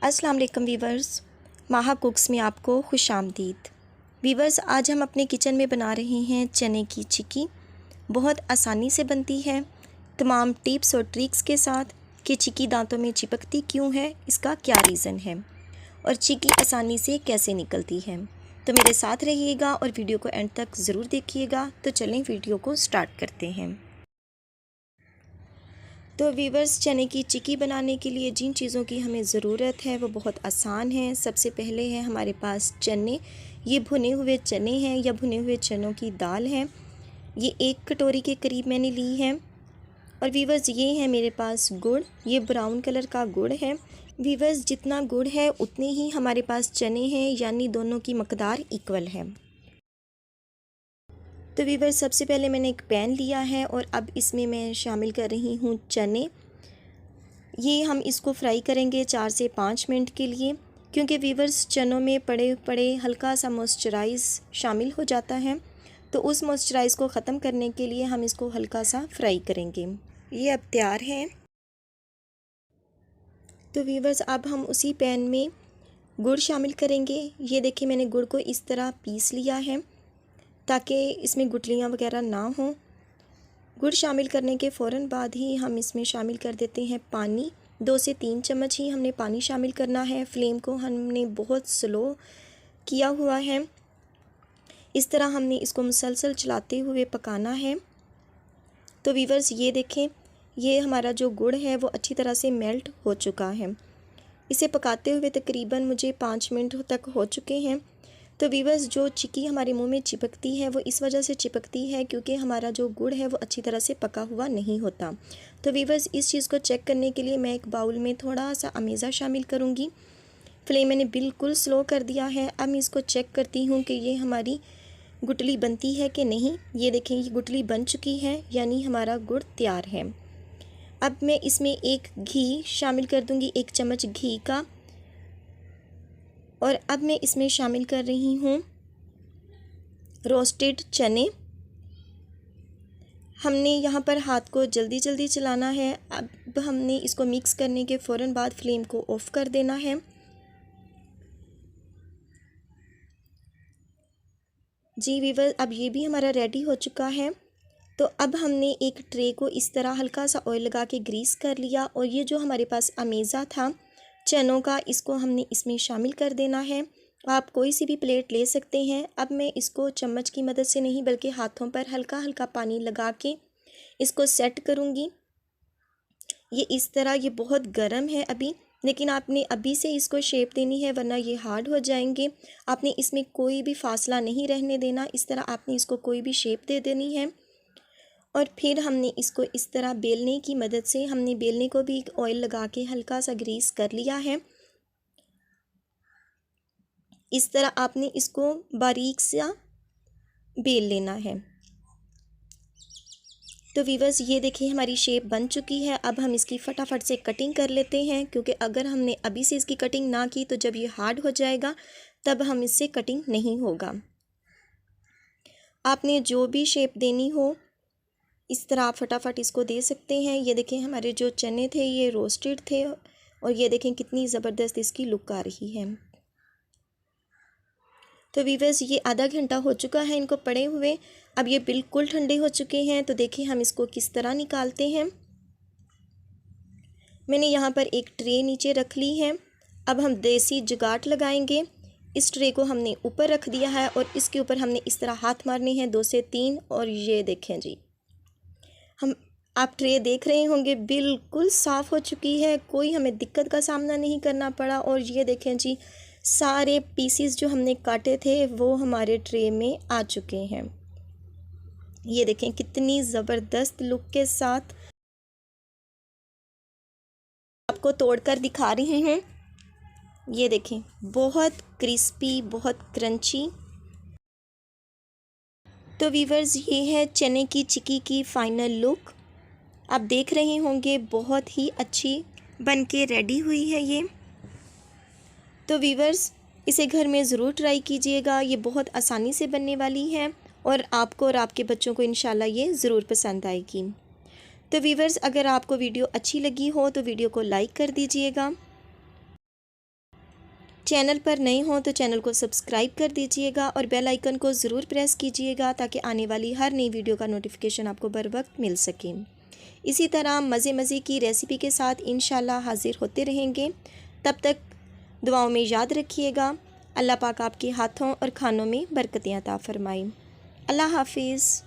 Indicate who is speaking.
Speaker 1: अस्सलाम वालेकुम वीवर्स, माहा कुक्स में आपको खुश आमदीद। वीवर्स, आज हम अपने किचन में बना रहे हैं चने की चिक्की। बहुत आसानी से बनती है, तमाम टिप्स और ट्रिक्स के साथ कि चिक्की दांतों में चिपकती क्यों है, इसका क्या रीज़न है और चिक्की आसानी से कैसे निकलती है। तो मेरे साथ रहिएगा और वीडियो को एंड तक ज़रूर देखिएगा। तो चलें वीडियो को स्टार्ट करते हैं। तो वीवर्स, चने की चिक्की बनाने के लिए जिन चीज़ों की हमें ज़रूरत है वो बहुत आसान है। सबसे पहले है हमारे पास चने। ये भुने हुए चने हैं या भुने हुए चनों की दाल है। ये 1 कटोरी के करीब मैंने ली है। और वीवर्स, ये है मेरे पास गुड़। ये ब्राउन कलर का गुड़ है। वीवर्स, जितना गुड़ है उतने ही हमारे पास चने हैं, यानी दोनों की मकदार इक्वल है। तो वीवर्स, सबसे पहले मैंने एक पैन लिया है और अब इसमें मैं शामिल कर रही हूँ चने। ये हम इसको फ्राई करेंगे 4 से 5 मिनट के लिए, क्योंकि वीवर्स चनों में पड़े पड़े हल्का सा मॉइस्चराइज़ शामिल हो जाता है। तो उस मॉइस्चराइज़ को ख़त्म करने के लिए हम इसको हल्का सा फ्राई करेंगे। ये अब तैयार है। तो वीवर्स, अब हम उसी पैन में गुड़ शामिल करेंगे। ये देखिए, मैंने गुड़ को इस तरह पीस लिया है ताकि इसमें गुठलियाँ वगैरह ना हों। गुड़ शामिल करने के फ़ौरन बाद ही हम इसमें शामिल कर देते हैं पानी। 2 से 3 चम्मच ही हमने पानी शामिल करना है। फ्लेम को हमने बहुत स्लो किया हुआ है। इस तरह हमने इसको मुसलसल चलाते हुए पकाना है। तो वीवर्स, ये देखें, ये हमारा जो गुड़ है वो अच्छी तरह से मेल्ट हो चुका है। इसे पकाते हुए तकरीबन मुझे 5 मिनट तक हो चुके हैं। तो वीवर्स, जो चिक्की हमारे मुंह में चिपकती है वो इस वजह से चिपकती है क्योंकि हमारा जो गुड़ है वो अच्छी तरह से पका हुआ नहीं होता। तो वीवर्स, इस चीज़ को चेक करने के लिए मैं एक बाउल में थोड़ा सा अमेज़ा शामिल करूँगी। फ्लेम मैंने बिल्कुल स्लो कर दिया है। अब मैं इसको चेक करती हूँ कि ये हमारी गुठली बनती है कि नहीं। ये देखें, ये गुठली बन चुकी है, यानी हमारा गुड़ तैयार है। अब मैं इसमें एक घी शामिल कर दूँगी, 1 चम्मच घी का। और अब मैं इसमें शामिल कर रही हूँ रोस्टेड चने। हमने यहाँ पर हाथ को जल्दी जल्दी चलाना है। अब हमने इसको मिक्स करने के फ़ौरन बाद फ्लेम को ऑफ़ कर देना है। जी वीवर, अब ये भी हमारा रेडी हो चुका है। तो अब हमने एक ट्रे को इस तरह हल्का सा ऑयल लगा के ग्रीस कर लिया और ये जो हमारे पास अमेज़ा था चनों का, इसको हमने इसमें शामिल कर देना है। आप कोई सी भी प्लेट ले सकते हैं। अब मैं इसको चम्मच की मदद से नहीं बल्कि हाथों पर हल्का हल्का पानी लगा के इसको सेट करूँगी। ये इस तरह, ये बहुत गर्म है अभी, लेकिन आपने अभी से इसको शेप देनी है वरना ये हार्ड हो जाएंगे। आपने इसमें कोई भी फासला नहीं रहने देना। इस तरह आपने इसको कोई भी शेप दे देनी है। और फिर हमने इसको इस तरह बेलने की मदद से, हमने बेलने को भी ऑयल लगा के हल्का सा ग्रीस कर लिया है। इस तरह आपने इसको बारीक सा बेल लेना है। तो वीवर्स, ये देखिए हमारी शेप बन चुकी है। अब हम इसकी फटाफट से कटिंग कर लेते हैं, क्योंकि अगर हमने अभी से इसकी कटिंग ना की तो जब ये हार्ड हो जाएगा तब हम इससे कटिंग नहीं होगा। आपने जो भी शेप देनी हो इस तरह आप फटाफट इसको दे सकते हैं। ये देखें, हमारे जो चने थे ये रोस्टेड थे और ये देखें कितनी ज़बरदस्त इसकी लुक आ रही है। तो वीवर्स, ये आधा घंटा हो चुका है इनको पड़े हुए। अब ये बिल्कुल ठंडे हो चुके हैं। तो देखिए हम इसको किस तरह निकालते हैं। मैंने यहाँ पर एक ट्रे नीचे रख ली है। अब हम देसी जुगाड़ लगाएंगे। इस ट्रे को हमने ऊपर रख दिया है और इसके ऊपर हमने इस तरह हाथ मारने हैं 2 से 3। और ये देखें जी, आप ट्रे देख रहे होंगे बिल्कुल साफ़ हो चुकी है। कोई हमें दिक्कत का सामना नहीं करना पड़ा। और ये देखें जी, सारे पीसीस जो हमने काटे थे वो हमारे ट्रे में आ चुके हैं। ये देखें कितनी ज़बरदस्त लुक के साथ। आपको तोड़कर दिखा रहे हैं। ये देखें, बहुत क्रिस्पी, बहुत क्रंची। तो वीवर्स, ये है चने की चिक्की की फ़ाइनल लुक। आप देख रहे होंगे बहुत ही अच्छी बन के रेडी हुई है ये। तो वीवर्स, इसे घर में ज़रूर ट्राई कीजिएगा। ये बहुत आसानी से बनने वाली है और आपको और आपके बच्चों को इंशाल्लाह ये ज़रूर पसंद आएगी। तो वीवर्स, अगर आपको वीडियो अच्छी लगी हो तो वीडियो को लाइक कर दीजिएगा। चैनल पर नए हों तो चैनल को सब्सक्राइब कर दीजिएगा और बेल आइकन को ज़रूर प्रेस कीजिएगा ताकि आने वाली हर नई वीडियो का नोटिफिकेशन आपको बर वक्त मिल सके। इसी तरह मज़े मज़े की रेसिपी के साथ इंशाल्लाह हाज़िर होते रहेंगे। तब तक दुआओं में याद रखिएगा। अल्लाह पाक आपके हाथों और खानों में बरकतें अता फ़रमाए। अल्लाह हाफिज़।